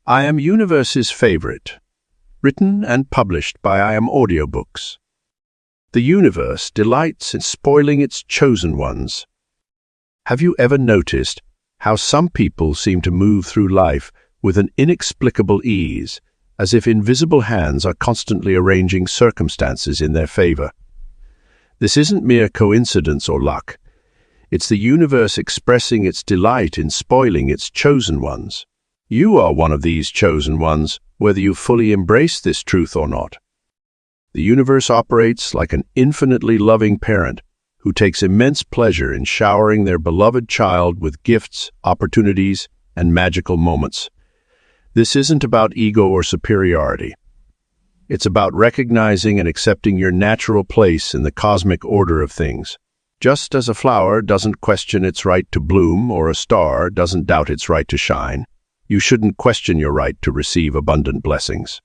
I Am Universe's Favorite, written and published by Audiobooks. The universe delights in spoiling its chosen ones. Have you ever noticed how some people seem to move through life with an inexplicable ease, as if invisible hands are constantly arranging circumstances in their favor? This isn't mere coincidence or luck. It's the universe expressing its delight in spoiling its chosen ones. You are one of these chosen ones, whether you fully embrace this truth or not. The universe operates like an infinitely loving parent who takes immense pleasure in showering their beloved child with gifts, opportunities, and magical moments. This isn't about ego or superiority. It's about recognizing and accepting your natural place in the cosmic order of things. Just as a flower doesn't question its right to bloom or a star doesn't doubt its right to shine, you shouldn't question your right to receive abundant blessings.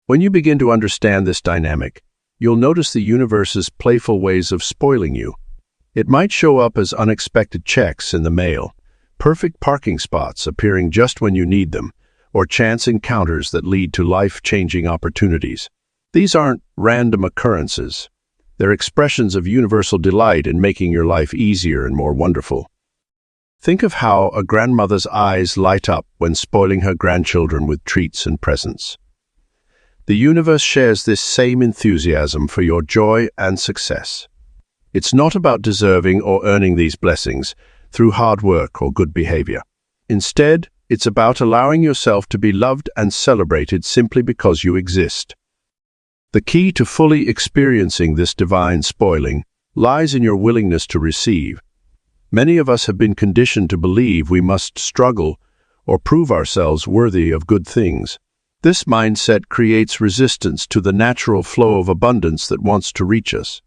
When you begin to understand this dynamic, you'll notice the universe's playful ways of spoiling you. It might show up as unexpected checks in the mail, perfect parking spots appearing just when you need them, or chance encounters that lead to life-changing opportunities. These aren't random occurrences. They're expressions of universal delight in making your life easier and more wonderful. Think of how a grandmother's eyes light up when spoiling her grandchildren with treats and presents. The universe shares this same enthusiasm for your joy and success. It's not about deserving or earning these blessings through hard work or good behavior. Instead, it's about allowing yourself to be loved and celebrated simply because you exist. The key to fully experiencing this divine spoiling lies in your willingness to receive. Many of us have been conditioned to believe we must struggle or prove ourselves worthy of good things. This mindset creates resistance to the natural flow of abundance that wants to reach us.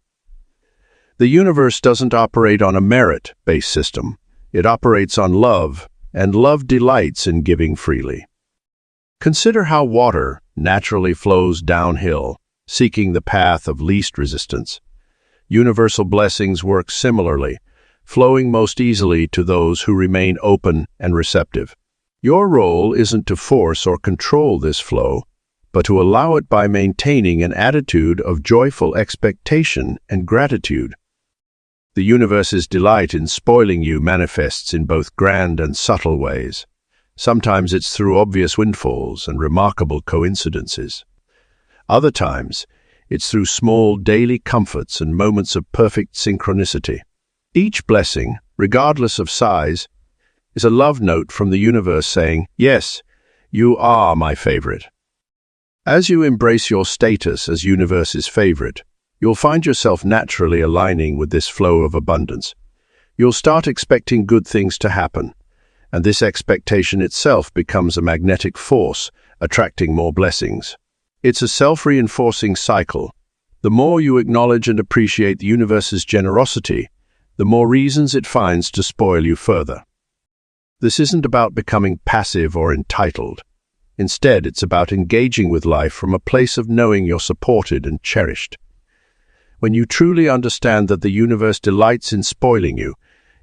The universe doesn't operate on a merit-based system. It operates on love, and love delights in giving freely. Consider how water naturally flows downhill, seeking the path of least resistance. Universal blessings work similarly, flowing most easily to those who remain open and receptive. Your role isn't to force or control this flow, but to allow it by maintaining an attitude of joyful expectation and gratitude. The universe's delight in spoiling you manifests in both grand and subtle ways. Sometimes it's through obvious windfalls and remarkable coincidences. Other times, it's through small daily comforts and moments of perfect synchronicity. Each blessing, regardless of size, is a love note from the universe saying, "Yes, you are my favorite." As you embrace your status as universe's favorite, you'll find yourself naturally aligning with this flow of abundance. You'll start expecting good things to happen, and this expectation itself becomes a magnetic force, attracting more blessings. It's a self-reinforcing cycle. The more you acknowledge and appreciate the universe's generosity, the more reasons it finds to spoil you further. This isn't about becoming passive or entitled. Instead, it's about engaging with life from a place of knowing you're supported and cherished. When you truly understand that the universe delights in spoiling you,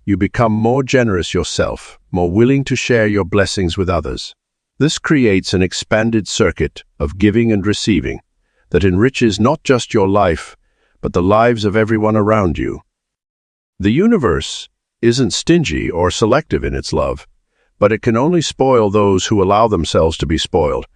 you become more generous yourself, more willing to share your blessings with others. This creates an expanded circuit of giving and receiving that enriches not just your life, but the lives of everyone around you. The universe isn't stingy or selective in its love, but it can only spoil those who allow themselves to be spoiled.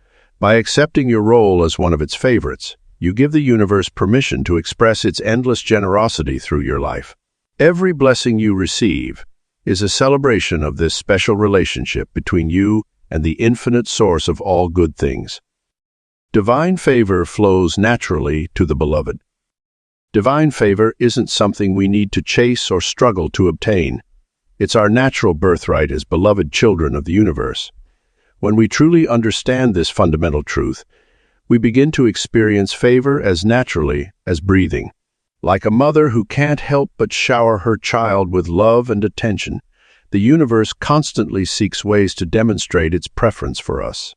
By accepting your role as one of its favorites, you give the universe permission to express its endless generosity through your life. Every blessing you receive is a celebration of this special relationship between you and the infinite source of all good things. Divine favor flows naturally to the beloved. Divine favor isn't something we need to chase or struggle to obtain. It's our natural birthright as beloved children of the universe. When we truly understand this fundamental truth, we begin to experience favor as naturally as breathing. Like a mother who can't help but shower her child with love and attention, the universe constantly seeks ways to demonstrate its preference for us.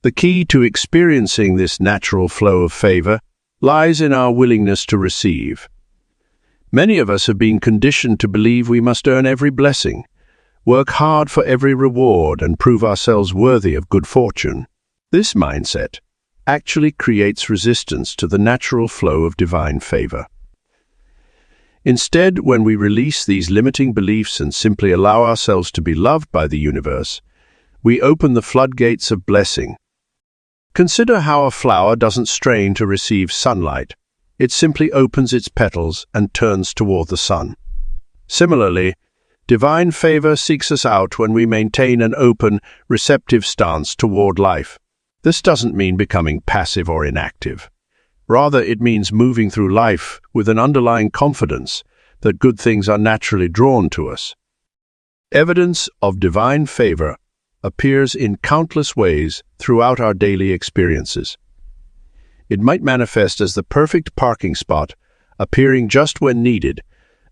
The key to experiencing this natural flow of favor lies in our willingness to receive. Many of us have been conditioned to believe we must earn every blessing, work hard for every reward, and prove ourselves worthy of good fortune. This mindset actually creates resistance to the natural flow of divine favor. Instead, when we release these limiting beliefs and simply allow ourselves to be loved by the universe, we open the floodgates of blessing. Consider how a flower doesn't strain to receive sunlight. It simply opens its petals and turns toward the sun. Similarly, divine favor seeks us out when we maintain an open, receptive stance toward life. This doesn't mean becoming passive or inactive. Rather, it means moving through life with an underlying confidence that good things are naturally drawn to us. Evidence of divine favor appears in countless ways throughout our daily experiences. It might manifest as the perfect parking spot, appearing just when needed,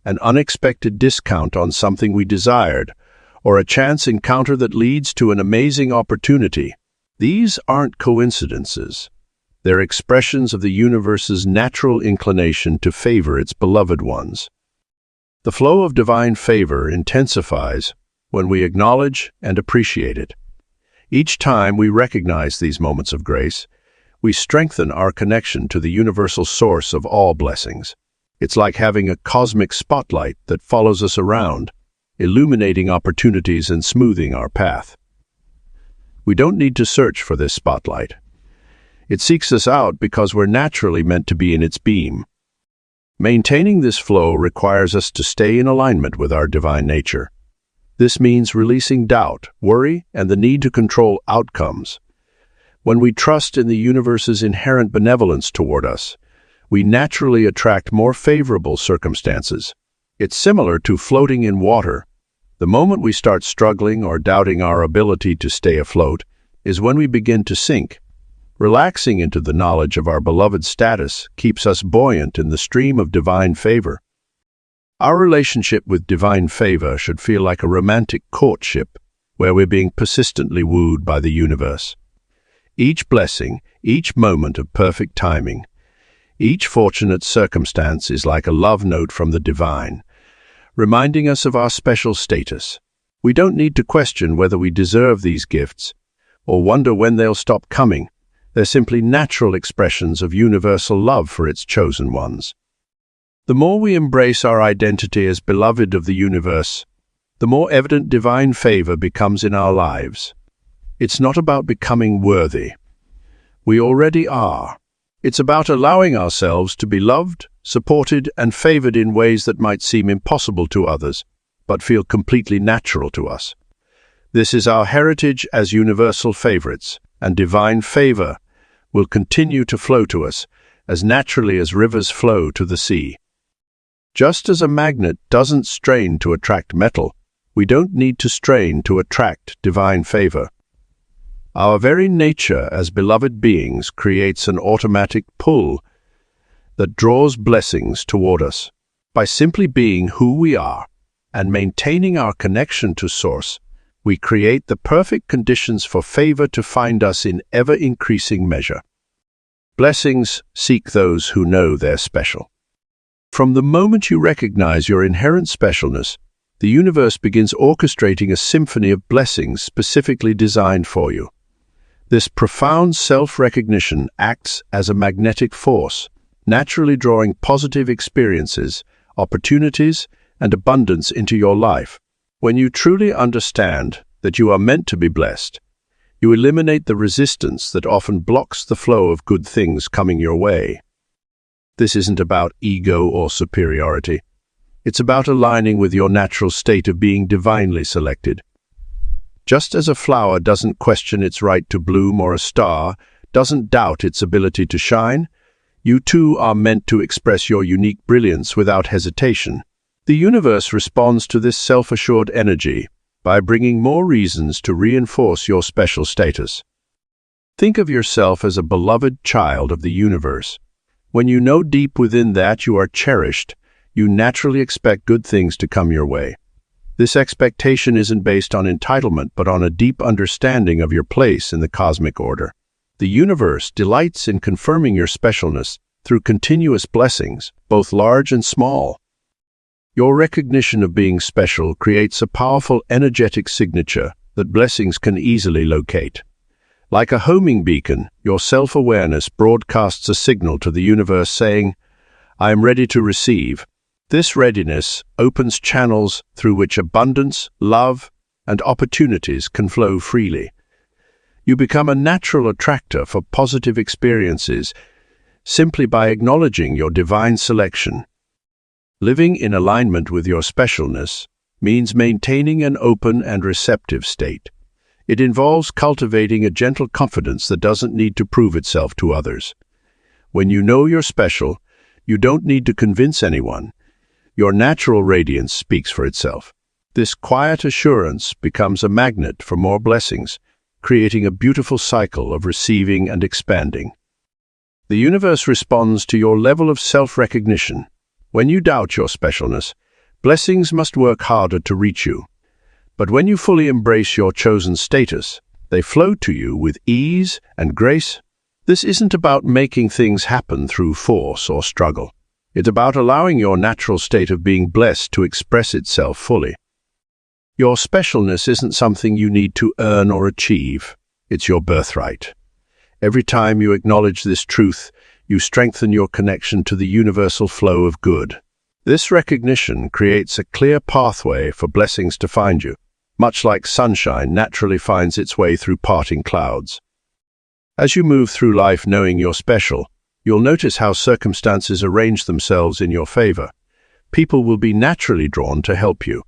an unexpected discount on something we desired, or a chance encounter that leads to an amazing opportunity. These aren't coincidences. They're expressions of the universe's natural inclination to favor its beloved ones. The flow of divine favor intensifies when we acknowledge and appreciate it. Each time we recognize these moments of grace, we strengthen our connection to the universal source of all blessings. It's like having a cosmic spotlight that follows us around, illuminating opportunities and smoothing our path. We don't need to search for this spotlight. It seeks us out because we're naturally meant to be in its beam. Maintaining this flow requires us to stay in alignment with our divine nature. This means releasing doubt, worry, and the need to control outcomes. When we trust in the universe's inherent benevolence toward us, we naturally attract more favorable circumstances. It's similar to floating in water. The moment we start struggling or doubting our ability to stay afloat is when we begin to sink. Relaxing into the knowledge of our beloved status keeps us buoyant in the stream of divine favor. Our relationship with divine favor should feel like a romantic courtship where we're being persistently wooed by the universe. Each blessing, each moment of perfect timing, each fortunate circumstance is like a love note from the divine, reminding us of our special status. We don't need to question whether we deserve these gifts or wonder when they'll stop coming. They're simply natural expressions of universal love for its chosen ones. The more we embrace our identity as beloved of the universe, the more evident divine favor becomes in our lives. It's not about becoming worthy. We already are. It's about allowing ourselves to be loved, supported, and favored in ways that might seem impossible to others, but feel completely natural to us. This is our heritage as universal favorites, and divine favor will continue to flow to us as naturally as rivers flow to the sea. Just as a magnet doesn't strain to attract metal, we don't need to strain to attract divine favor. Our very nature as beloved beings creates an automatic pull that draws blessings toward us. By simply being who we are and maintaining our connection to Source, we create the perfect conditions for favor to find us in ever-increasing measure. Blessings seek those who know they're special. From the moment you recognize your inherent specialness, the universe begins orchestrating a symphony of blessings specifically designed for you. This profound self-recognition acts as a magnetic force, naturally drawing positive experiences, opportunities, and abundance into your life. When you truly understand that you are meant to be blessed, you eliminate the resistance that often blocks the flow of good things coming your way. This isn't about ego or superiority. It's about aligning with your natural state of being divinely selected. Just as a flower doesn't question its right to bloom or a star doesn't doubt its ability to shine, you too are meant to express your unique brilliance without hesitation. The universe responds to this self-assured energy by bringing more reasons to reinforce your special status. Think of yourself as a beloved child of the universe. When you know deep within that you are cherished, you naturally expect good things to come your way. This expectation isn't based on entitlement, but on a deep understanding of your place in the cosmic order. The universe delights in confirming your specialness through continuous blessings, both large and small. Your recognition of being special creates a powerful energetic signature that blessings can easily locate. Like a homing beacon, your self-awareness broadcasts a signal to the universe saying, "I am ready to receive." This readiness opens channels through which abundance, love, and opportunities can flow freely. You become a natural attractor for positive experiences simply by acknowledging your divine selection. Living in alignment with your specialness means maintaining an open and receptive state. It involves cultivating a gentle confidence that doesn't need to prove itself to others. When you know you're special, you don't need to convince anyone. Your natural radiance speaks for itself. This quiet assurance becomes a magnet for more blessings, creating a beautiful cycle of receiving and expanding. The universe responds to your level of self-recognition. When you doubt your specialness, blessings must work harder to reach you. But when you fully embrace your chosen status, they flow to you with ease and grace. This isn't about making things happen through force or struggle. It's about allowing your natural state of being blessed to express itself fully. Your specialness isn't something you need to earn or achieve. It's your birthright. Every time you acknowledge this truth, you strengthen your connection to the universal flow of good. This recognition creates a clear pathway for blessings to find you, much like sunshine naturally finds its way through parting clouds. As you move through life knowing you're special, you'll notice how circumstances arrange themselves in your favor. People will be naturally drawn to help you.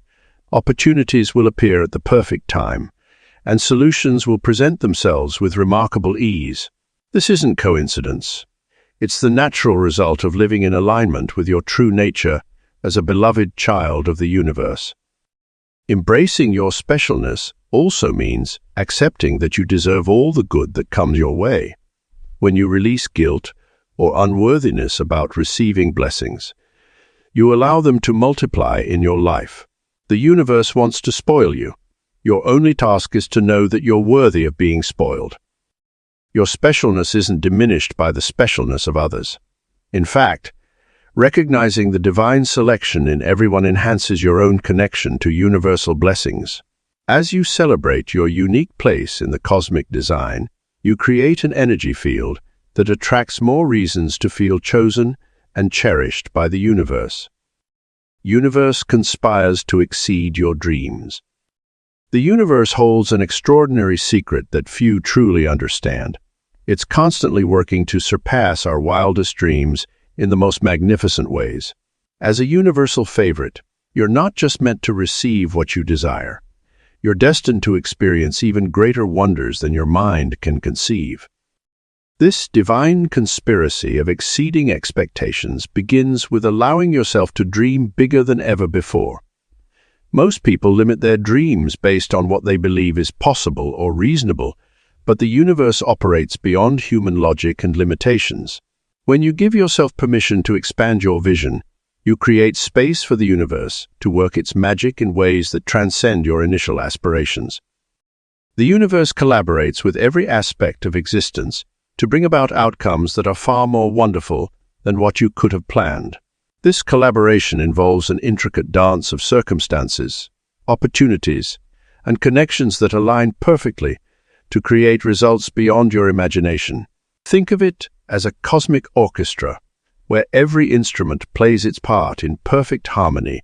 Opportunities will appear at the perfect time, and solutions will present themselves with remarkable ease. This isn't coincidence. It's the natural result of living in alignment with your true nature as a beloved child of the universe. Embracing your specialness also means accepting that you deserve all the good that comes your way. When you release guilt or unworthiness about receiving blessings, you allow them to multiply in your life. The universe wants to spoil you. Your only task is to know that you're worthy of being spoiled. Your specialness isn't diminished by the specialness of others. In fact, recognizing the divine selection in everyone enhances your own connection to universal blessings. As you celebrate your unique place in the cosmic design, you create an energy field that attracts more reasons to feel chosen and cherished by the universe. Universe conspires to exceed your dreams. The universe holds an extraordinary secret that few truly understand. It's constantly working to surpass our wildest dreams in the most magnificent ways. As a universal favorite, you're not just meant to receive what you desire. You're destined to experience even greater wonders than your mind can conceive. This divine conspiracy of exceeding expectations begins with allowing yourself to dream bigger than ever before. Most people limit their dreams based on what they believe is possible or reasonable, but the universe operates beyond human logic and limitations. When you give yourself permission to expand your vision, you create space for the universe to work its magic in ways that transcend your initial aspirations. The universe collaborates with every aspect of existence to bring about outcomes that are far more wonderful than what you could have planned. This collaboration involves an intricate dance of circumstances, opportunities, and connections that align perfectly to create results beyond your imagination. Think of it as a cosmic orchestra, where every instrument plays its part in perfect harmony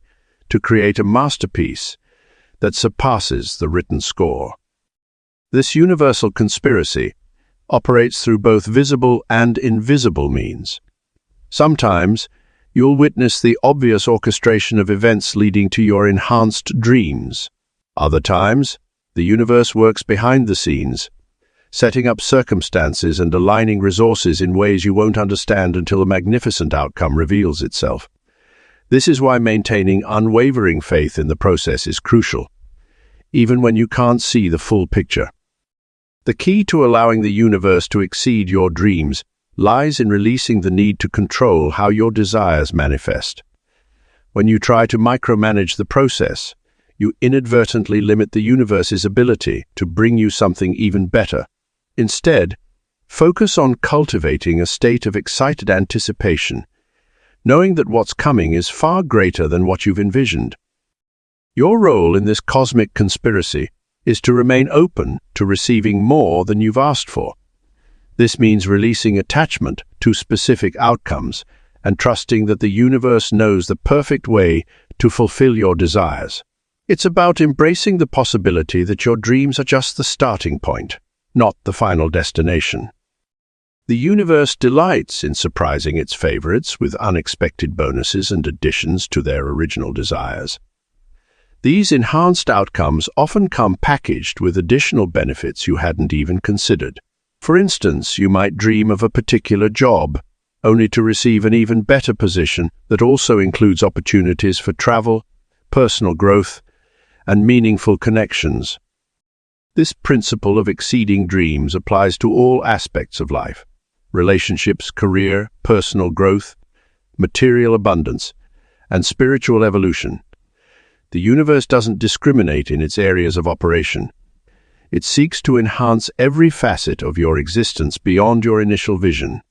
to create a masterpiece that surpasses the written score. This universal conspiracy operates through both visible and invisible means. Sometimes, you'll witness the obvious orchestration of events leading to your enhanced dreams. Other times, the universe works behind the scenes, setting up circumstances and aligning resources in ways you won't understand until a magnificent outcome reveals itself. This is why maintaining unwavering faith in the process is crucial, even when you can't see the full picture. The key to allowing the universe to exceed your dreams lies in releasing the need to control how your desires manifest. When you try to micromanage the process, you inadvertently limit the universe's ability to bring you something even better. Instead, focus on cultivating a state of excited anticipation, knowing that what's coming is far greater than what you've envisioned. Your role in this cosmic conspiracy is to remain open to receiving more than you've asked for. This means releasing attachment to specific outcomes and trusting that the universe knows the perfect way to fulfill your desires. It's about embracing the possibility that your dreams are just the starting point, not the final destination. The universe delights in surprising its favorites with unexpected bonuses and additions to their original desires. These enhanced outcomes often come packaged with additional benefits you hadn't even considered. For instance, you might dream of a particular job, only to receive an even better position that also includes opportunities for travel, personal growth, and meaningful connections. This principle of exceeding dreams applies to all aspects of life: relationships, career, personal growth, material abundance, and spiritual evolution. The universe doesn't discriminate in its areas of operation. It seeks to enhance every facet of your existence beyond your initial vision.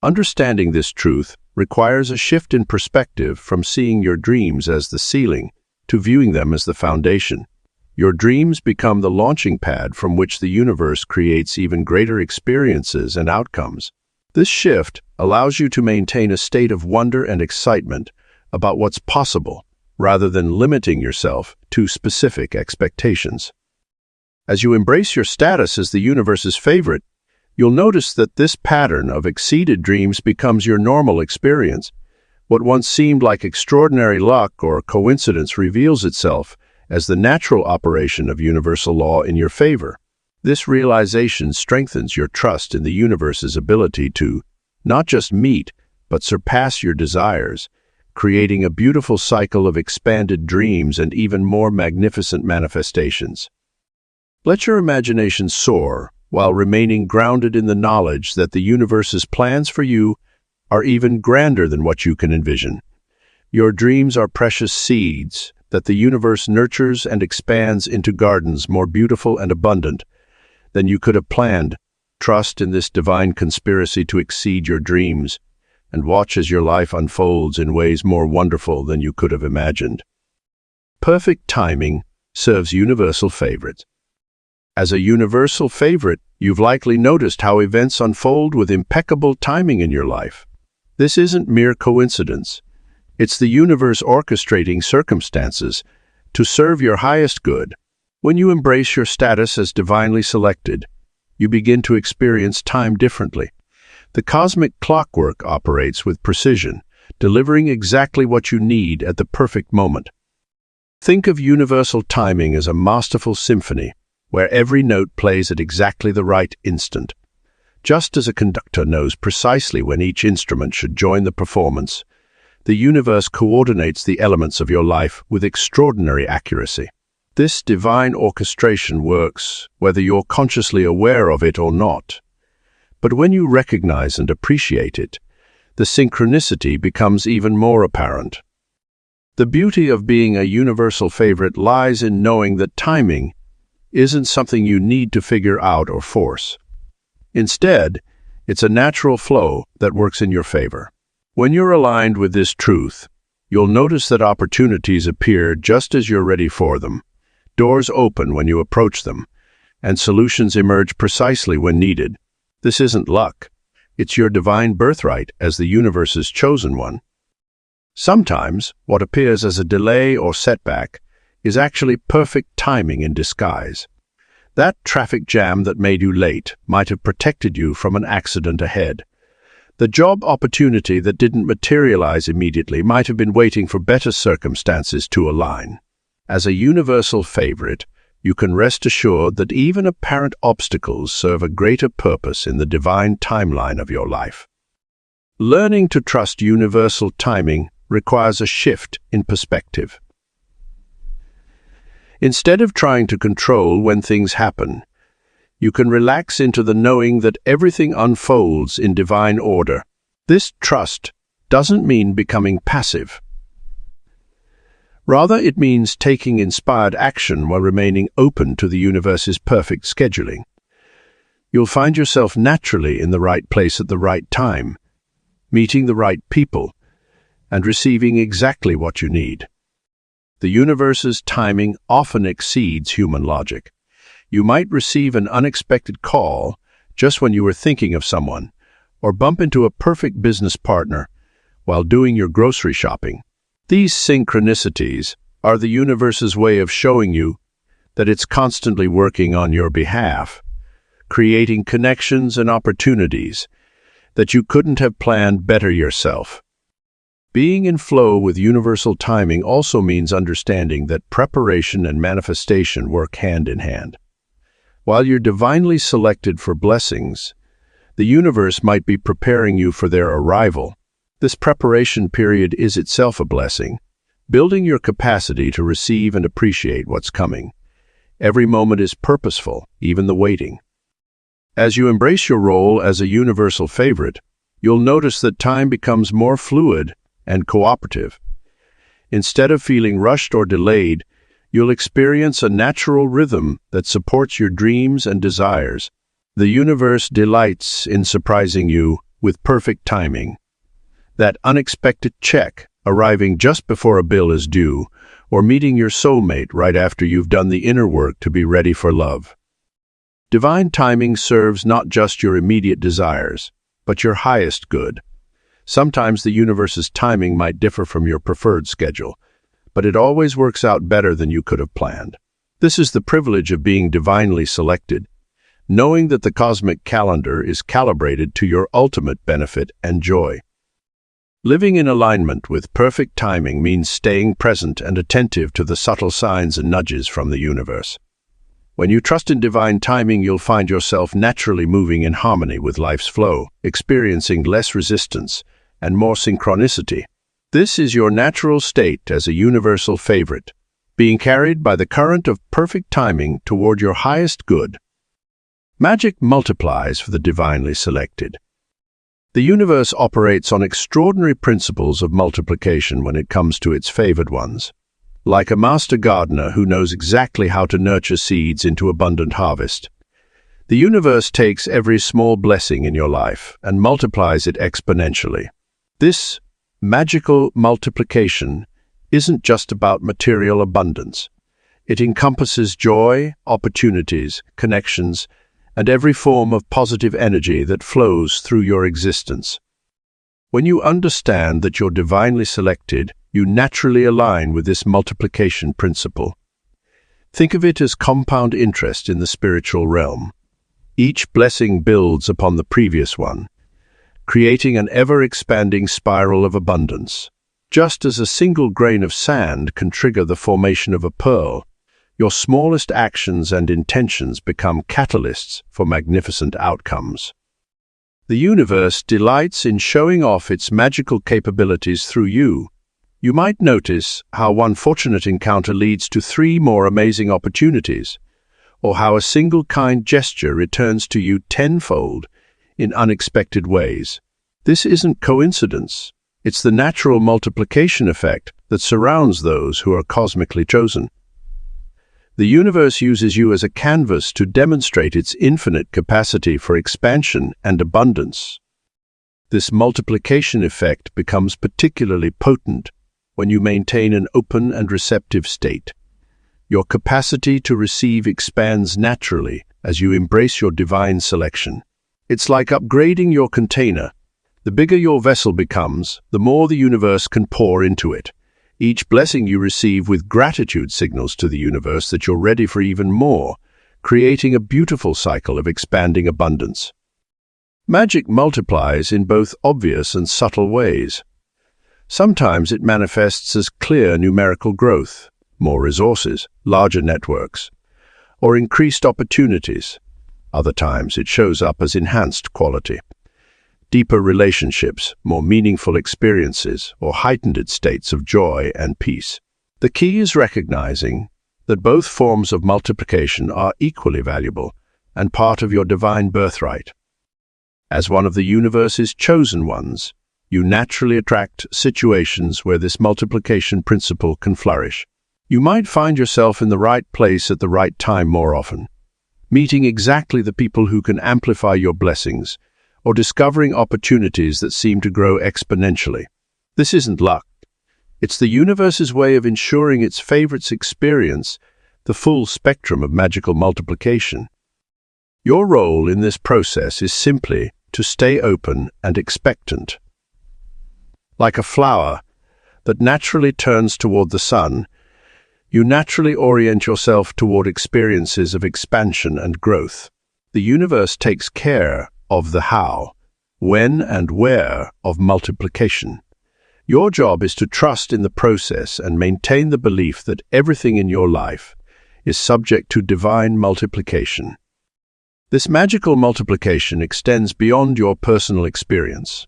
Understanding this truth requires a shift in perspective from seeing your dreams as the ceiling to viewing them as the foundation. Your dreams become the launching pad from which the universe creates even greater experiences and outcomes. This shift allows you to maintain a state of wonder and excitement about what's possible, rather than limiting yourself to specific expectations. As you embrace your status as the universe's favorite, you'll notice that this pattern of exceeded dreams becomes your normal experience. What once seemed like extraordinary luck or coincidence reveals itself as the natural operation of universal law in your favor. This realization strengthens your trust in the universe's ability to not just meet, but surpass your desires, creating a beautiful cycle of expanded dreams and even more magnificent manifestations. Let your imagination soar while remaining grounded in the knowledge that the universe's plans for you are even grander than what you can envision. Your dreams are precious seeds that the universe nurtures and expands into gardens more beautiful and abundant than you could have planned. Trust in this divine conspiracy to exceed your dreams, and watch as your life unfolds in ways more wonderful than you could have imagined. Perfect timing serves universal favorites. As a universal favorite, you've likely noticed how events unfold with impeccable timing in your life. This isn't mere coincidence. It's the universe orchestrating circumstances to serve your highest good. When you embrace your status as divinely selected, you begin to experience time differently. The cosmic clockwork operates with precision, delivering exactly what you need at the perfect moment. Think of universal timing as a masterful symphony, where every note plays at exactly the right instant. Just as a conductor knows precisely when each instrument should join the performance, the universe coordinates the elements of your life with extraordinary accuracy. This divine orchestration works whether you're consciously aware of it or not. But when you recognize and appreciate it, the synchronicity becomes even more apparent. The beauty of being a universal favorite lies in knowing that timing isn't something you need to figure out or force. Instead, it's a natural flow that works in your favor. When you're aligned with this truth, you'll notice that opportunities appear just as you're ready for them. Doors open when you approach them, and solutions emerge precisely when needed. This isn't luck. It's your divine birthright as the universe's chosen one. Sometimes, what appears as a delay or setback is actually perfect timing in disguise. That traffic jam that made you late might have protected you from an accident ahead. The job opportunity that didn't materialize immediately might have been waiting for better circumstances to align. As a universal favorite, you can rest assured that even apparent obstacles serve a greater purpose in the divine timeline of your life. Learning to trust universal timing requires a shift in perspective. Instead of trying to control when things happen, you can relax into the knowing that everything unfolds in divine order. This trust doesn't mean becoming passive. Rather, it means taking inspired action while remaining open to the universe's perfect scheduling. You'll find yourself naturally in the right place at the right time, meeting the right people, and receiving exactly what you need. The universe's timing often exceeds human logic. You might receive an unexpected call just when you were thinking of someone, or bump into a perfect business partner while doing your grocery shopping. These synchronicities are the universe's way of showing you that it's constantly working on your behalf, creating connections and opportunities that you couldn't have planned better yourself. Being in flow with universal timing also means understanding that preparation and manifestation work hand in hand. While you're divinely selected for blessings, the universe might be preparing you for their arrival. This preparation period is itself a blessing, building your capacity to receive and appreciate what's coming. Every moment is purposeful, even the waiting. As you embrace your role as a universal favorite, you'll notice that time becomes more fluid and cooperative. Instead of feeling rushed or delayed, you'll experience a natural rhythm that supports your dreams and desires. The universe delights in surprising you with perfect timing. That unexpected check arriving just before a bill is due, or meeting your soulmate right after you've done the inner work to be ready for love. Divine timing serves not just your immediate desires, but your highest good. Sometimes the universe's timing might differ from your preferred schedule, but it always works out better than you could have planned. This is the privilege of being divinely selected, knowing that the cosmic calendar is calibrated to your ultimate benefit and joy. Living in alignment with perfect timing means staying present and attentive to the subtle signs and nudges from the universe. When you trust in divine timing, you'll find yourself naturally moving in harmony with life's flow, experiencing less resistance and more synchronicity. This is your natural state as a universal favorite, being carried by the current of perfect timing toward your highest good. Magic multiplies for the divinely selected. The universe operates on extraordinary principles of multiplication when it comes to its favored ones. Like a master gardener who knows exactly how to nurture seeds into abundant harvest, the universe takes every small blessing in your life and multiplies it exponentially. This magical multiplication isn't just about material abundance. It encompasses joy, opportunities, connections, and every form of positive energy that flows through your existence. When you understand that you're divinely selected, you naturally align with this multiplication principle. Think of it as compound interest in the spiritual realm. Each blessing builds upon the previous one, creating an ever-expanding spiral of abundance. Just as a single grain of sand can trigger the formation of a pearl, your smallest actions and intentions become catalysts for magnificent outcomes. The universe delights in showing off its magical capabilities through you. You might notice how one fortunate encounter leads to 3 more amazing opportunities, or how a single kind gesture returns to you tenfold in unexpected ways. This isn't coincidence. It's the natural multiplication effect that surrounds those who are cosmically chosen. The universe uses you as a canvas to demonstrate its infinite capacity for expansion and abundance. This multiplication effect becomes particularly potent when you maintain an open and receptive state. Your capacity to receive expands naturally as you embrace your divine selection. It's like upgrading your container. The bigger your vessel becomes, the more the universe can pour into it. Each blessing you receive with gratitude signals to the universe that you're ready for even more, creating a beautiful cycle of expanding abundance. Magic multiplies in both obvious and subtle ways. Sometimes it manifests as clear numerical growth, more resources, larger networks, or increased opportunities. Other times it shows up as enhanced quality, deeper relationships, more meaningful experiences, or heightened states of joy and peace. The key is recognizing that both forms of multiplication are equally valuable and part of your divine birthright. As one of the universe's chosen ones, you naturally attract situations where this multiplication principle can flourish. You might find yourself in the right place at the right time more often, meeting exactly the people who can amplify your blessings, or discovering opportunities that seem to grow exponentially. This isn't luck. It's the universe's way of ensuring its favorites experience the full spectrum of magical multiplication. Your role in this process is simply to stay open and expectant. Like a flower that naturally turns toward the sun, you naturally orient yourself toward experiences of expansion and growth. The universe takes care of the how, when and where of multiplication. Your job is to trust in the process and maintain the belief that everything in your life is subject to divine multiplication. This magical multiplication extends beyond your personal experience.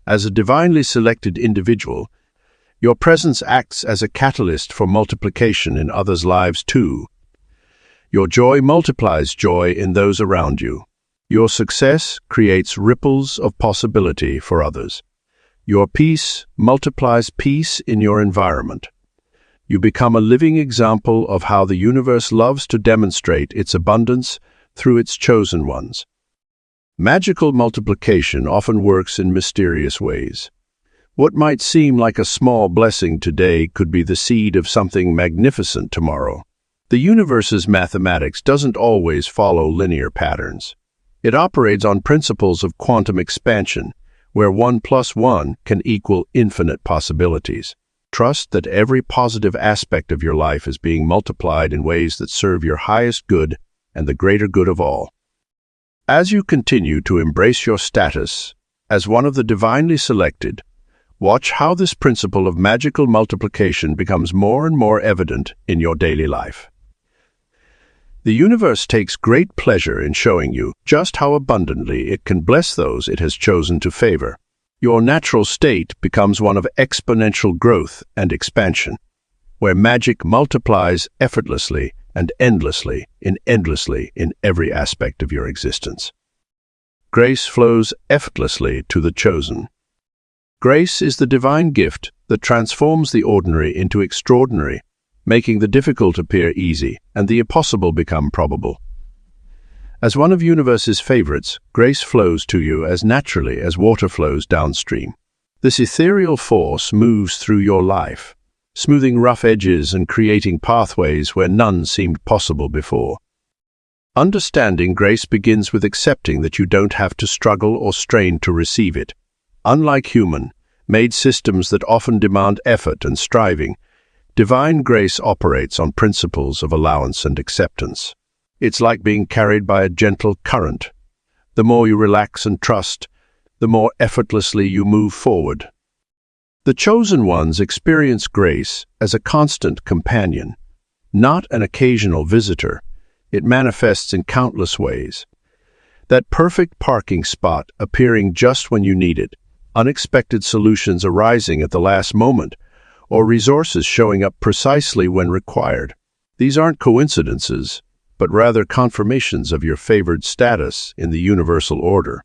As a divinely selected individual, your presence acts as a catalyst for multiplication in others' lives too. Your joy multiplies joy in those around you. Your success creates ripples of possibility for others. Your peace multiplies peace in your environment. You become a living example of how the universe loves to demonstrate its abundance through its chosen ones. Magical multiplication often works in mysterious ways. What might seem like a small blessing today could be the seed of something magnificent tomorrow. The universe's mathematics doesn't always follow linear patterns. It operates on principles of quantum expansion, where 1 plus 1 can equal infinite possibilities. Trust that every positive aspect of your life is being multiplied in ways that serve your highest good and the greater good of all. As you continue to embrace your status as one of the divinely selected, watch how this principle of magical multiplication becomes more and more evident in your daily life. The universe takes great pleasure in showing you just how abundantly it can bless those it has chosen to favor. Your natural state becomes one of exponential growth and expansion, where magic multiplies effortlessly and endlessly in every aspect of your existence. Grace flows effortlessly to the chosen. Grace is the divine gift that transforms the ordinary into extraordinary, making the difficult appear easy and the impossible become probable. As one of the universe's favorites, grace flows to you as naturally as water flows downstream. This ethereal force moves through your life, smoothing rough edges and creating pathways where none seemed possible before. Understanding grace begins with accepting that you don't have to struggle or strain to receive it. Unlike human-made systems that often demand effort and striving, divine grace operates on principles of allowance and acceptance. It's like being carried by a gentle current. The more you relax and trust, the more effortlessly you move forward. The chosen ones experience grace as a constant companion, not an occasional visitor. It manifests in countless ways. That perfect parking spot appearing just when you need it, unexpected solutions arising at the last moment, or resources showing up precisely when required. These aren't coincidences, but rather confirmations of your favored status in the universal order.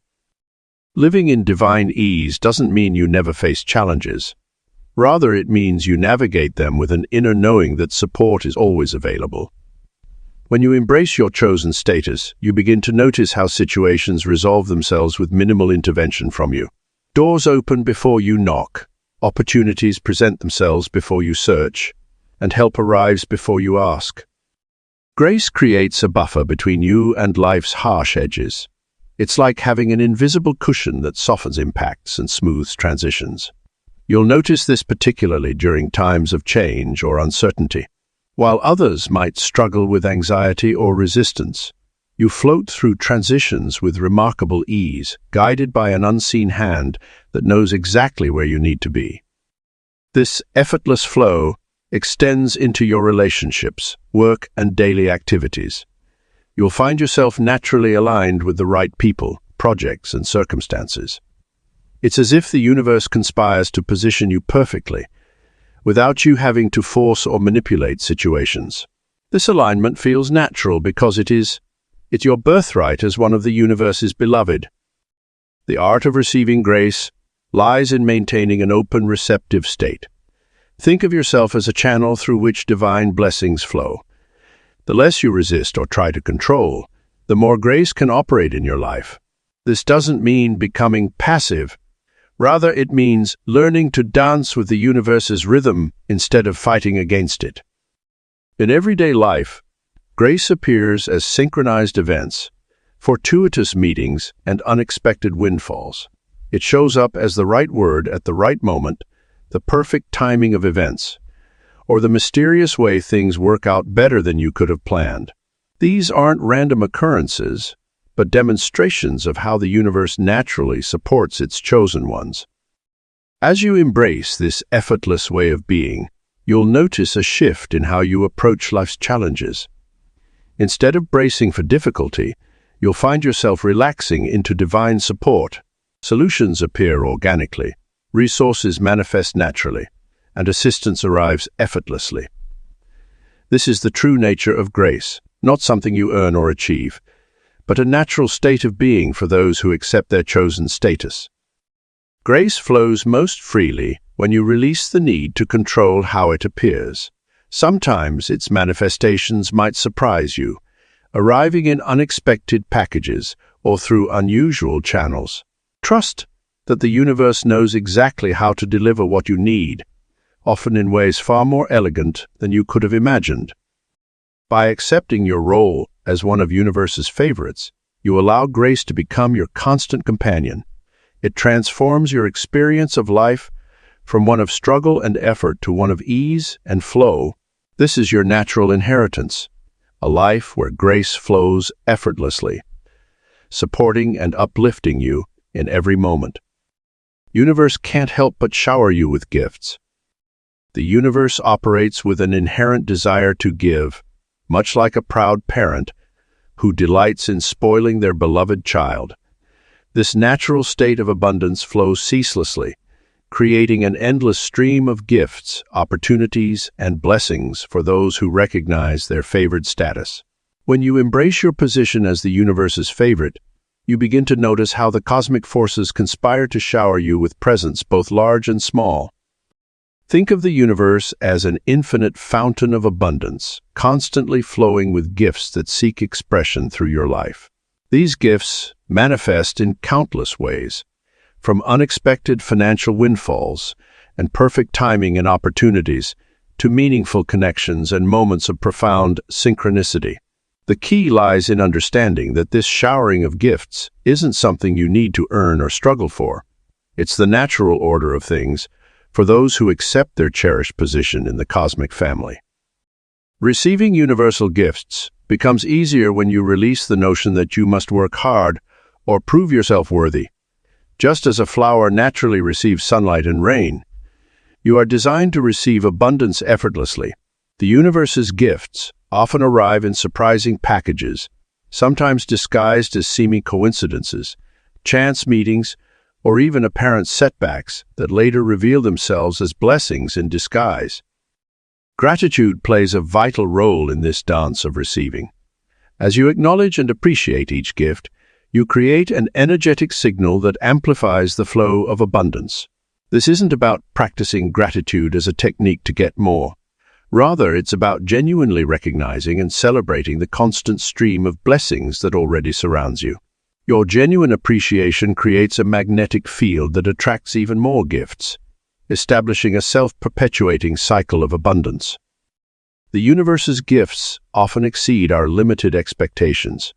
Living in divine ease doesn't mean you never face challenges. Rather, it means you navigate them with an inner knowing that support is always available. When you embrace your chosen status, you begin to notice how situations resolve themselves with minimal intervention from you. Doors open before you knock, opportunities present themselves before you search, and help arrives before you ask. Grace creates a buffer between you and life's harsh edges. It's like having an invisible cushion that softens impacts and smooths transitions. You'll notice this particularly during times of change or uncertainty. While others might struggle with anxiety or resistance, you float through transitions with remarkable ease, guided by an unseen hand that knows exactly where you need to be. This effortless flow extends into your relationships, work, and daily activities. You'll find yourself naturally aligned with the right people, projects, and circumstances. It's as if the universe conspires to position you perfectly, without you having to force or manipulate situations. This alignment feels natural because it's your birthright as one of the universe's beloved. The art of receiving grace lies in maintaining an open, receptive state. Think of yourself as a channel through which divine blessings flow. The less you resist or try to control, the more grace can operate in your life. This doesn't mean becoming passive. Rather, it means learning to dance with the universe's rhythm instead of fighting against it. In everyday life, grace appears as synchronized events, fortuitous meetings, and unexpected windfalls. It shows up as the right word at the right moment, the perfect timing of events, or the mysterious way things work out better than you could have planned. These aren't random occurrences, but demonstrations of how the universe naturally supports its chosen ones. As you embrace this effortless way of being, you'll notice a shift in how you approach life's challenges. Instead of bracing for difficulty, you'll find yourself relaxing into divine support. Solutions appear organically, resources manifest naturally, and assistance arrives effortlessly. This is the true nature of grace, not something you earn or achieve, but a natural state of being for those who accept their chosen status. Grace flows most freely when you release the need to control how it appears. Sometimes its manifestations might surprise you, arriving in unexpected packages or through unusual channels. Trust that the universe knows exactly how to deliver what you need, often in ways far more elegant than you could have imagined. By accepting your role as one of universe's favorites, you allow grace to become your constant companion. It transforms your experience of life from one of struggle and effort to one of ease and flow. This is your natural inheritance, a life where grace flows effortlessly, supporting and uplifting you in every moment. Universe can't help but shower you with gifts. The universe operates with an inherent desire to give, much like a proud parent who delights in spoiling their beloved child. This natural state of abundance flows ceaselessly, creating an endless stream of gifts, opportunities, and blessings for those who recognize their favored status. When you embrace your position as the universe's favorite, you begin to notice how the cosmic forces conspire to shower you with presents both large and small. Think of the universe as an infinite fountain of abundance, constantly flowing with gifts that seek expression through your life. These gifts manifest in countless ways, from unexpected financial windfalls and perfect timing and opportunities to meaningful connections and moments of profound synchronicity. The key lies in understanding that this showering of gifts isn't something you need to earn or struggle for. It's the natural order of things for those who accept their cherished position in the cosmic family. Receiving universal gifts becomes easier when you release the notion that you must work hard or prove yourself worthy. Just as a flower naturally receives sunlight and rain, you are designed to receive abundance effortlessly. The universe's gifts often arrive in surprising packages, sometimes disguised as seeming coincidences, chance meetings, or even apparent setbacks that later reveal themselves as blessings in disguise. Gratitude plays a vital role in this dance of receiving. As you acknowledge and appreciate each gift, you create an energetic signal that amplifies the flow of abundance. This isn't about practicing gratitude as a technique to get more. Rather, it's about genuinely recognizing and celebrating the constant stream of blessings that already surrounds you. Your genuine appreciation creates a magnetic field that attracts even more gifts, establishing a self-perpetuating cycle of abundance. The universe's gifts often exceed our limited expectations.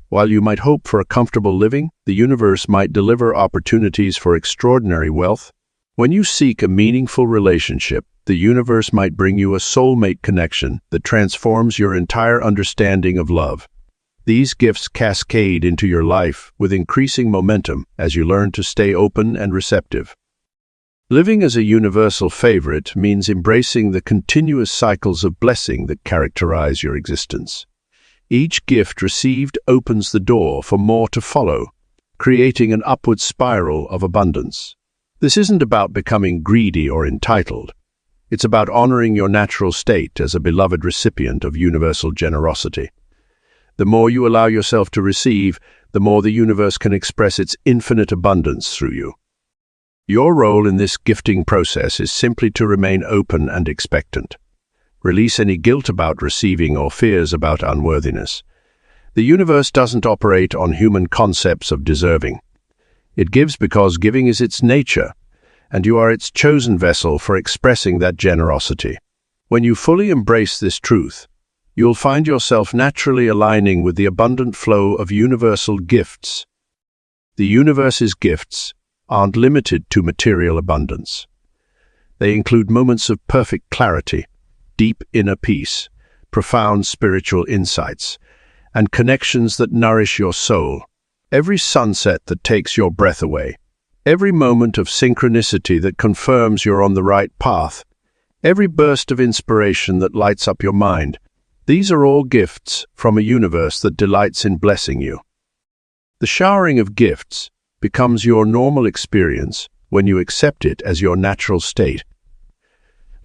While you might hope for a comfortable living, the universe might deliver opportunities for extraordinary wealth. When you seek a meaningful relationship, the universe might bring you a soulmate connection that transforms your entire understanding of love. These gifts cascade into your life with increasing momentum as you learn to stay open and receptive. Living as a universal favorite means embracing the continuous cycles of blessing that characterize your existence. Each gift received opens the door for more to follow, creating an upward spiral of abundance. This isn't about becoming greedy or entitled. It's about honoring your natural state as a beloved recipient of universal generosity. The more you allow yourself to receive, the more the universe can express its infinite abundance through you. Your role in this gifting process is simply to remain open and expectant. Release any guilt about receiving or fears about unworthiness. The universe doesn't operate on human concepts of deserving. It gives because giving is its nature, and you are its chosen vessel for expressing that generosity. When you fully embrace this truth, you'll find yourself naturally aligning with the abundant flow of universal gifts. The universe's gifts aren't limited to material abundance. They include moments of perfect clarity, deep inner peace, profound spiritual insights, and connections that nourish your soul. Every sunset that takes your breath away, every moment of synchronicity that confirms you're on the right path, every burst of inspiration that lights up your mind, these are all gifts from a universe that delights in blessing you. The showering of gifts becomes your normal experience when you accept it as your natural state.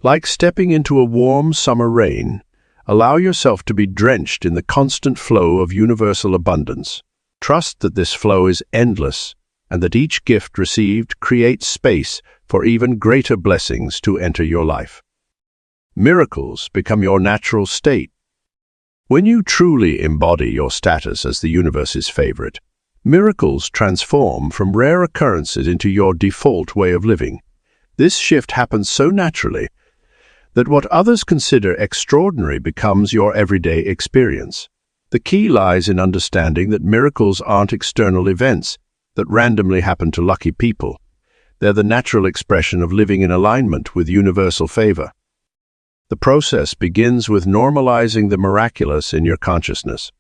Like stepping into a warm summer rain, allow yourself to be drenched in the constant flow of universal abundance. Trust that this flow is endless and that each gift received creates space for even greater blessings to enter your life. Miracles become your natural state. When you truly embody your status as the universe's favorite, miracles transform from rare occurrences into your default way of living. This shift happens so naturally that what others consider extraordinary becomes your everyday experience. The key lies in understanding that miracles aren't external events that randomly happen to lucky people. They're the natural expression of living in alignment with universal favor. The process begins with normalizing the miraculous in your consciousness.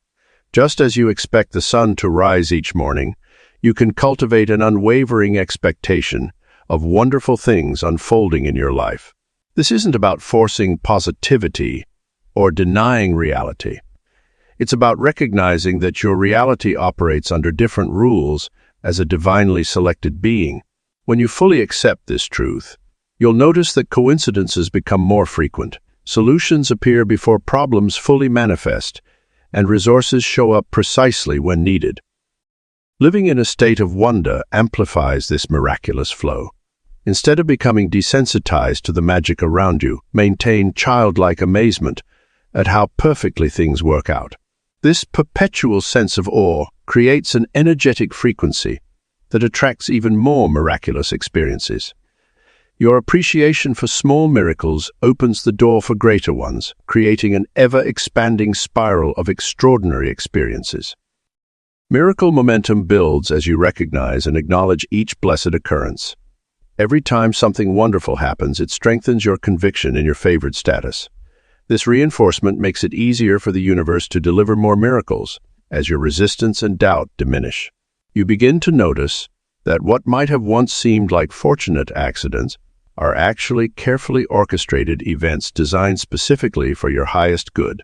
Just as you expect the sun to rise each morning, you can cultivate an unwavering expectation of wonderful things unfolding in your life. This isn't about forcing positivity or denying reality. It's about recognizing that your reality operates under different rules as a divinely selected being. When you fully accept this truth, you'll notice that coincidences become more frequent, solutions appear before problems fully manifest, and resources show up precisely when needed. Living in a state of wonder amplifies this miraculous flow. Instead of becoming desensitized to the magic around you, maintain childlike amazement at how perfectly things work out. This perpetual sense of awe creates an energetic frequency that attracts even more miraculous experiences. Your appreciation for small miracles opens the door for greater ones, creating an ever-expanding spiral of extraordinary experiences. Miracle momentum builds as you recognize and acknowledge each blessed occurrence. Every time something wonderful happens, it strengthens your conviction in your favored status. This reinforcement makes it easier for the universe to deliver more miracles as your resistance and doubt diminish. You begin to notice that what might have once seemed like fortunate accidents are actually carefully orchestrated events designed specifically for your highest good.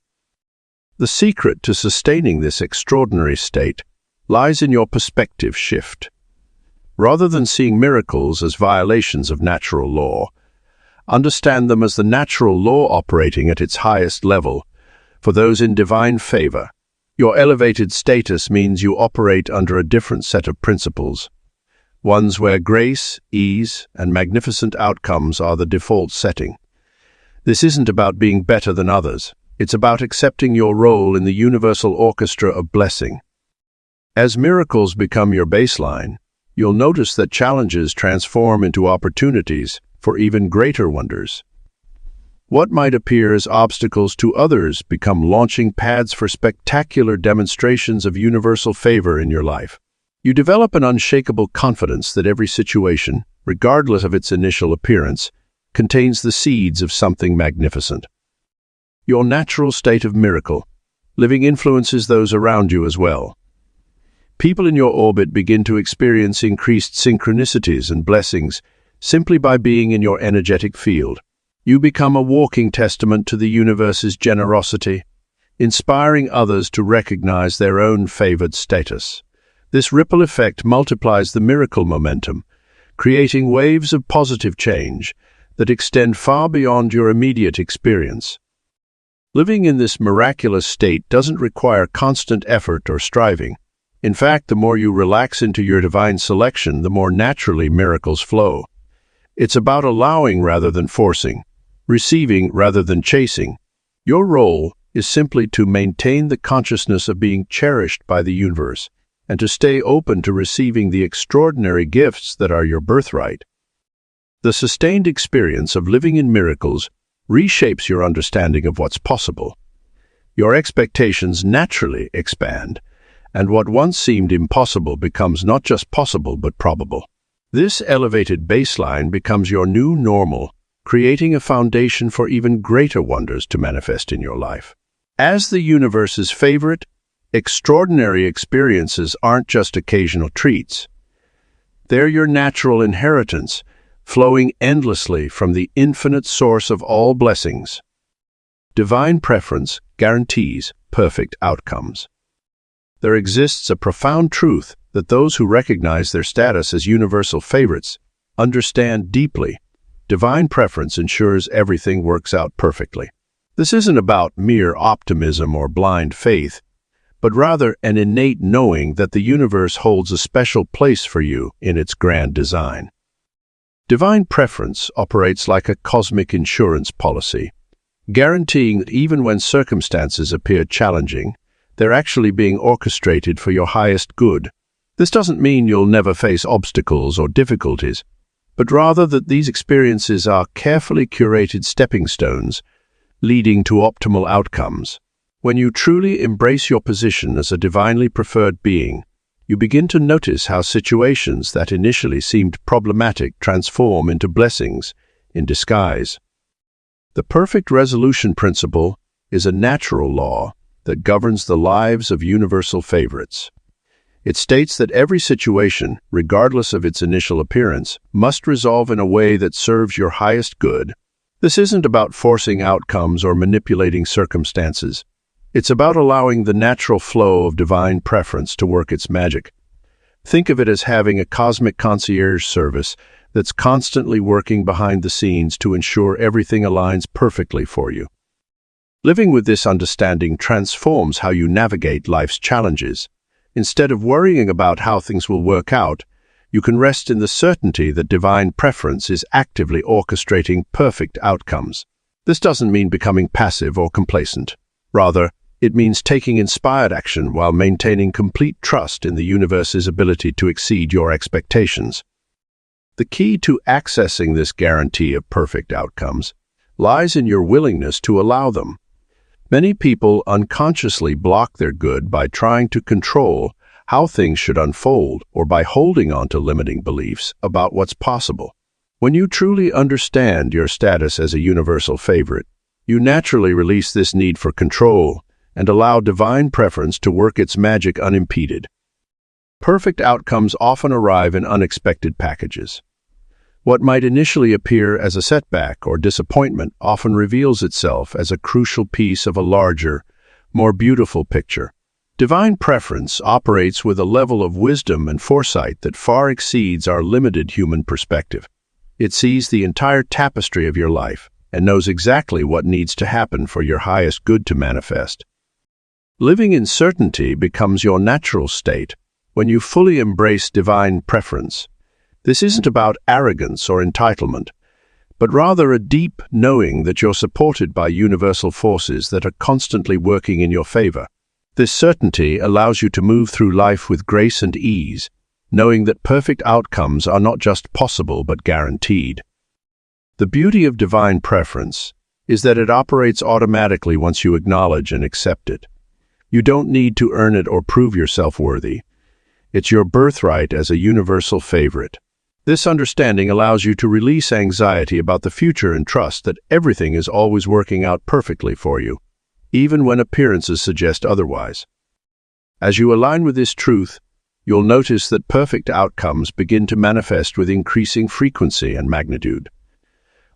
The secret to sustaining this extraordinary state lies in your perspective shift. Rather than seeing miracles as violations of natural law, understand them as the natural law operating at its highest level. For those in divine favor, your elevated status means you operate under a different set of principles, ones where grace, ease, and magnificent outcomes are the default setting. This isn't about being better than others. It's about accepting your role in the universal orchestra of blessing. As miracles become your baseline, you'll notice that challenges transform into opportunities for even greater wonders. What might appear as obstacles to others become launching pads for spectacular demonstrations of universal favor in your life. You develop an unshakable confidence that every situation, regardless of its initial appearance, contains the seeds of something magnificent. Your natural state of miracle living influences those around you as well. People in your orbit begin to experience increased synchronicities and blessings simply by being in your energetic field. You become a walking testament to the universe's generosity, inspiring others to recognize their own favored status. This ripple effect multiplies the miracle momentum, creating waves of positive change that extend far beyond your immediate experience. Living in this miraculous state doesn't require constant effort or striving. In fact, the more you relax into your divine selection, the more naturally miracles flow. It's about allowing rather than forcing, receiving rather than chasing. Your role is simply to maintain the consciousness of being cherished by the universe and to stay open to receiving the extraordinary gifts that are your birthright. The sustained experience of living in miracles reshapes your understanding of what's possible. Your expectations naturally expand, and what once seemed impossible becomes not just possible but probable. This elevated baseline becomes your new normal, creating a foundation for even greater wonders to manifest in your life. As the universe's favorite, extraordinary experiences aren't just occasional treats. They're your natural inheritance, flowing endlessly from the infinite source of all blessings. Divine preference guarantees perfect outcomes. There exists a profound truth that those who recognize their status as universal favorites understand deeply. Divine preference ensures everything works out perfectly. This isn't about mere optimism or blind faith, but rather an innate knowing that the universe holds a special place for you in its grand design. Divine preference operates like a cosmic insurance policy, guaranteeing that even when circumstances appear challenging, they're actually being orchestrated for your highest good. This doesn't mean you'll never face obstacles or difficulties, but rather that these experiences are carefully curated stepping stones, leading to optimal outcomes. When you truly embrace your position as a divinely preferred being, you begin to notice how situations that initially seemed problematic transform into blessings in disguise. The perfect resolution principle is a natural law that governs the lives of universal favorites. It states that every situation, regardless of its initial appearance, must resolve in a way that serves your highest good. This isn't about forcing outcomes or manipulating circumstances. It's about allowing the natural flow of divine preference to work its magic. Think of it as having a cosmic concierge service that's constantly working behind the scenes to ensure everything aligns perfectly for you. Living with this understanding transforms how you navigate life's challenges. Instead of worrying about how things will work out, you can rest in the certainty that divine preference is actively orchestrating perfect outcomes. This doesn't mean becoming passive or complacent. Rather, it means taking inspired action while maintaining complete trust in the universe's ability to exceed your expectations. The key to accessing this guarantee of perfect outcomes lies in your willingness to allow them. Many people unconsciously block their good by trying to control how things should unfold or by holding on to limiting beliefs about what's possible. When you truly understand your status as a universal favorite, you naturally release this need for control and allow divine preference to work its magic unimpeded. Perfect outcomes often arrive in unexpected packages. What might initially appear as a setback or disappointment often reveals itself as a crucial piece of a larger, more beautiful picture. Divine preference operates with a level of wisdom and foresight that far exceeds our limited human perspective. It sees the entire tapestry of your life and knows exactly what needs to happen for your highest good to manifest. Living in certainty becomes your natural state when you fully embrace divine preference. This isn't about arrogance or entitlement, but rather a deep knowing that you're supported by universal forces that are constantly working in your favor. This certainty allows you to move through life with grace and ease, knowing that perfect outcomes are not just possible but guaranteed. The beauty of divine preference is that it operates automatically once you acknowledge and accept it. You don't need to earn it or prove yourself worthy. It's your birthright as a universal favorite. This understanding allows you to release anxiety about the future and trust that everything is always working out perfectly for you, even when appearances suggest otherwise. As you align with this truth, you'll notice that perfect outcomes begin to manifest with increasing frequency and magnitude.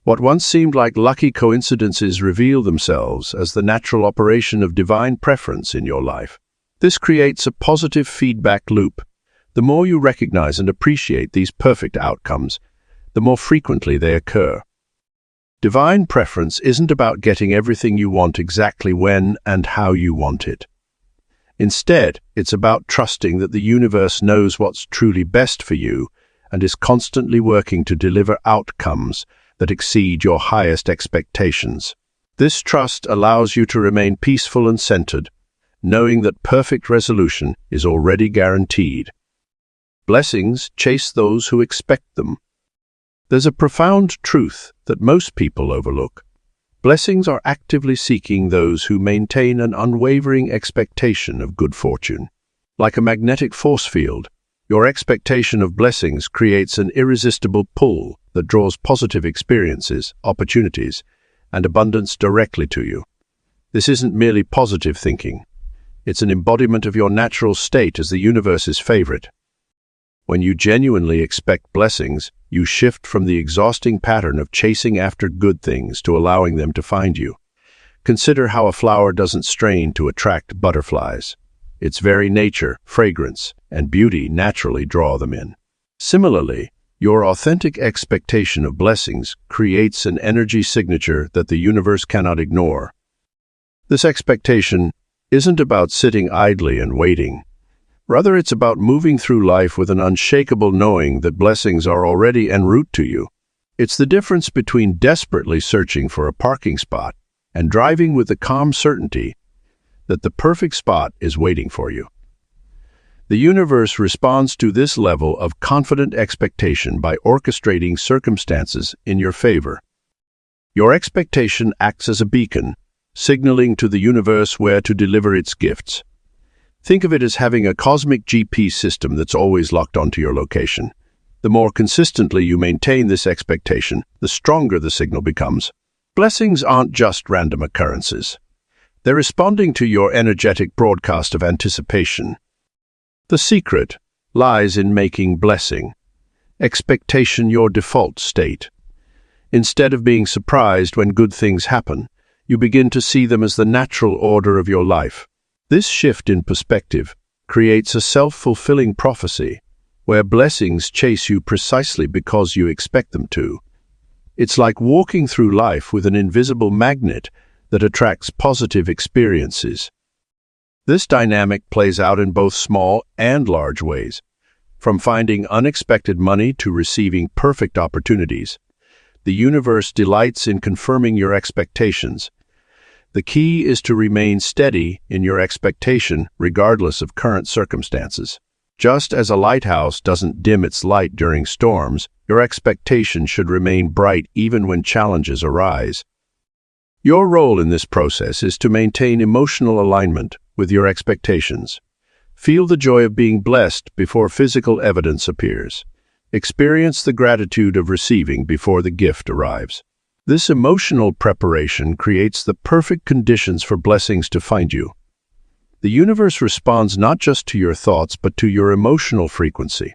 What once seemed like lucky coincidences reveal themselves as the natural operation of divine preference in your life. This creates a positive feedback loop. The more you recognize and appreciate these perfect outcomes, the more frequently they occur. Divine preference isn't about getting everything you want exactly when and how you want it. Instead, it's about trusting that the universe knows what's truly best for you and is constantly working to deliver outcomes that exceed your highest expectations. This trust allows you to remain peaceful and centered, knowing that perfect resolution is already guaranteed. Blessings chase those who expect them. There's a profound truth that most people overlook. Blessings are actively seeking those who maintain an unwavering expectation of good fortune. Like a magnetic force field, your expectation of blessings creates an irresistible pull that draws positive experiences, opportunities, and abundance directly to you. This isn't merely positive thinking. It's an embodiment of your natural state as the universe's favorite. When you genuinely expect blessings, you shift from the exhausting pattern of chasing after good things to allowing them to find you. Consider how a flower doesn't strain to attract butterflies. Its very nature, fragrance, and beauty naturally draw them in. Similarly, your authentic expectation of blessings creates an energy signature that the universe cannot ignore. This expectation isn't about sitting idly and waiting. Rather, it's about moving through life with an unshakable knowing that blessings are already en route to you. It's the difference between desperately searching for a parking spot and driving with the calm certainty that the perfect spot is waiting for you. The universe responds to this level of confident expectation by orchestrating circumstances in your favor. Your expectation acts as a beacon, signaling to the universe where to deliver its gifts. Think of it as having a cosmic GPS system that's always locked onto your location. The more consistently you maintain this expectation, the stronger the signal becomes. Blessings aren't just random occurrences. They're responding to your energetic broadcast of anticipation. The secret lies in making blessing, expectation your default state. Instead of being surprised when good things happen, you begin to see them as the natural order of your life. This shift in perspective creates a self-fulfilling prophecy where blessings chase you precisely because you expect them to. It's like walking through life with an invisible magnet that attracts positive experiences. This dynamic plays out in both small and large ways, from finding unexpected money to receiving perfect opportunities. The universe delights in confirming your expectations. The key is to remain steady in your expectation regardless of current circumstances. Just as a lighthouse doesn't dim its light during storms, your expectation should remain bright even when challenges arise. Your role in this process is to maintain emotional alignment with your expectations. Feel the joy of being blessed before physical evidence appears. Experience the gratitude of receiving before the gift arrives. This emotional preparation creates the perfect conditions for blessings to find you. The universe responds not just to your thoughts, but to your emotional frequency.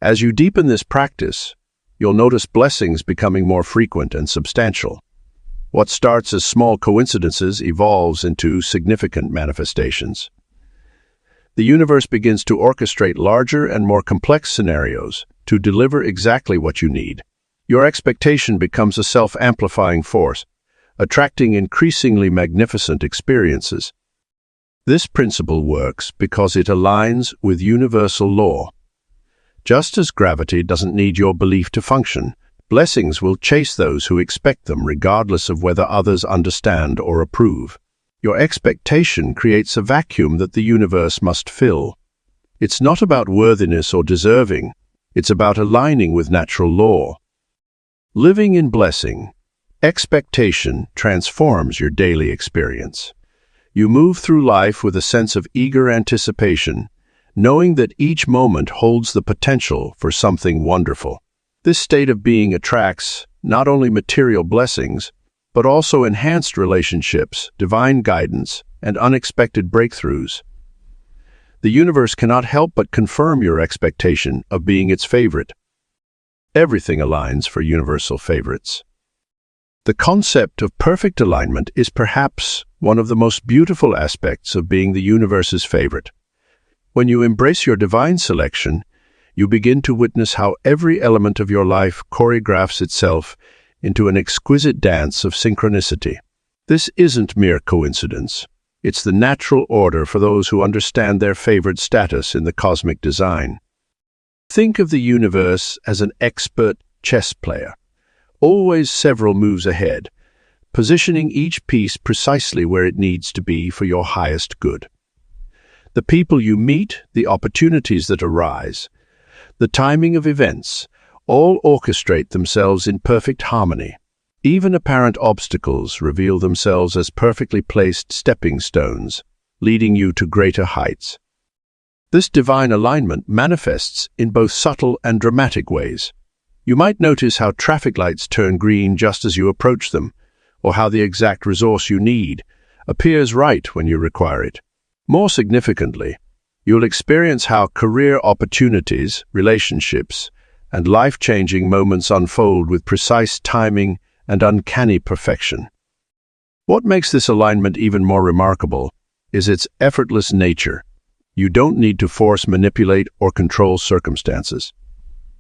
As you deepen this practice, you'll notice blessings becoming more frequent and substantial. What starts as small coincidences evolves into significant manifestations. The universe begins to orchestrate larger and more complex scenarios to deliver exactly what you need. Your expectation becomes a self-amplifying force, attracting increasingly magnificent experiences. This principle works because it aligns with universal law. Just as gravity doesn't need your belief to function, blessings will chase those who expect them regardless of whether others understand or approve. Your expectation creates a vacuum that the universe must fill. It's not about worthiness or deserving. It's about aligning with natural law. Living in blessing, expectation transforms your daily experience. You move through life with a sense of eager anticipation, knowing that each moment holds the potential for something wonderful. This state of being attracts not only material blessings, but also enhanced relationships, divine guidance, and unexpected breakthroughs. The universe cannot help but confirm your expectation of being its favorite. Everything aligns for universal favorites. The concept of perfect alignment is perhaps one of the most beautiful aspects of being the universe's favorite. When you embrace your divine selection, you begin to witness how every element of your life choreographs itself into an exquisite dance of synchronicity. This isn't mere coincidence. It's the natural order for those who understand their favored status in the cosmic design. Think of the universe as an expert chess player, always several moves ahead, positioning each piece precisely where it needs to be for your highest good. The people you meet, the opportunities that arise, the timing of events, all orchestrate themselves in perfect harmony. Even apparent obstacles reveal themselves as perfectly placed stepping stones, leading you to greater heights. This divine alignment manifests in both subtle and dramatic ways. You might notice how traffic lights turn green just as you approach them, or how the exact resource you need appears right when you require it. More significantly, you'll experience how career opportunities, relationships, and life-changing moments unfold with precise timing and uncanny perfection. What makes this alignment even more remarkable is its effortless nature. You don't need to force, manipulate, or control circumstances.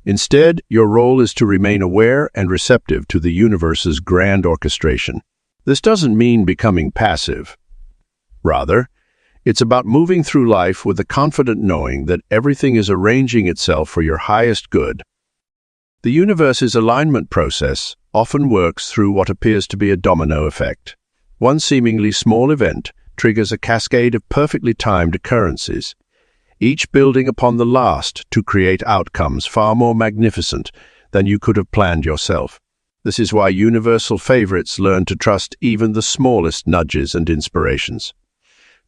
Instead, your role is to remain aware and receptive to the universe's grand orchestration. This doesn't mean becoming passive. Rather, it's about moving through life with the confident knowing that everything is arranging itself for your highest good. The universe's alignment process often works through what appears to be a domino effect. One seemingly small event triggers a cascade of perfectly timed occurrences, each building upon the last to create outcomes far more magnificent than you could have planned yourself. This is why universal favorites learn to trust even the smallest nudges and inspirations.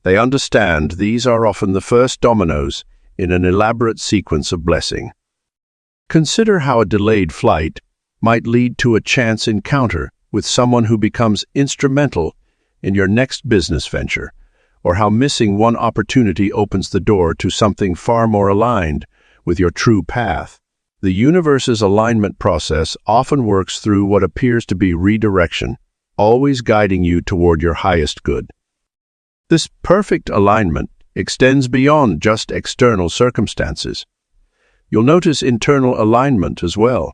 They understand these are often the first dominoes in an elaborate sequence of blessing. Consider how a delayed flight might lead to a chance encounter with someone who becomes instrumental in your next business venture, or how missing one opportunity opens the door to something far more aligned with your true path. The universe's alignment process often works through what appears to be redirection, always guiding you toward your highest good. This perfect alignment extends beyond just external circumstances. You'll notice internal alignment as well.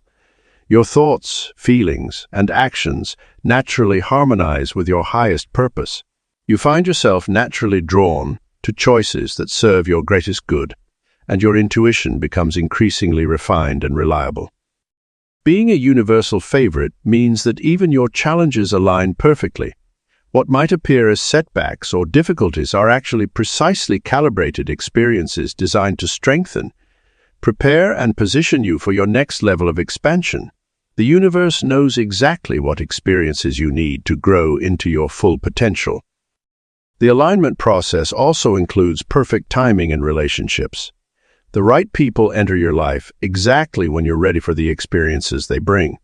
Your thoughts, feelings, and actions naturally harmonize with your highest purpose. You find yourself naturally drawn to choices that serve your greatest good, and your intuition becomes increasingly refined and reliable. Being a universal favorite means that even your challenges align perfectly. What might appear as setbacks or difficulties are actually precisely calibrated experiences designed to strengthen, prepare, and position you for your next level of expansion. The universe knows exactly what experiences you need to grow into your full potential. The alignment process also includes perfect timing in relationships. The right people enter your life exactly when you're ready for the experiences they bring.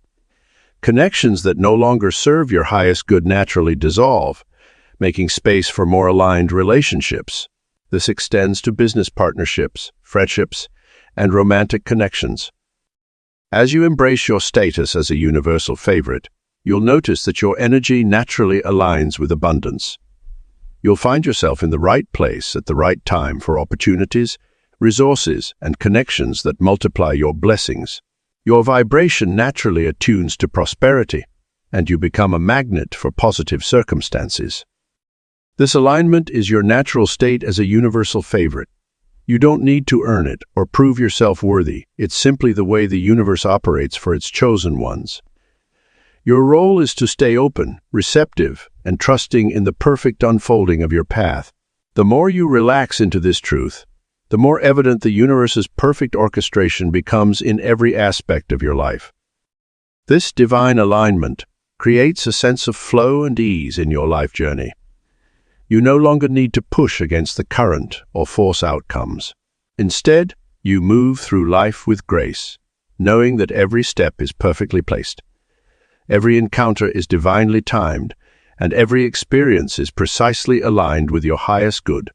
Connections that no longer serve your highest good naturally dissolve, making space for more aligned relationships. This extends to business partnerships, friendships, and romantic connections. As you embrace your status as a universal favorite, you'll notice that your energy naturally aligns with abundance. You'll find yourself in the right place at the right time for opportunities, resources, and connections that multiply your blessings. Your vibration naturally attunes to prosperity, and you become a magnet for positive circumstances. This alignment is your natural state as a universal favorite. You don't need to earn it or prove yourself worthy. It's simply the way the universe operates for its chosen ones. Your role is to stay open, receptive, and trusting in the perfect unfolding of your path. The more you relax into this truth, the more evident the universe's perfect orchestration becomes in every aspect of your life. This divine alignment creates a sense of flow and ease in your life journey. You no longer need to push against the current or force outcomes. Instead, you move through life with grace, knowing that every step is perfectly placed. Every encounter is divinely timed, and every experience is precisely aligned with your highest good.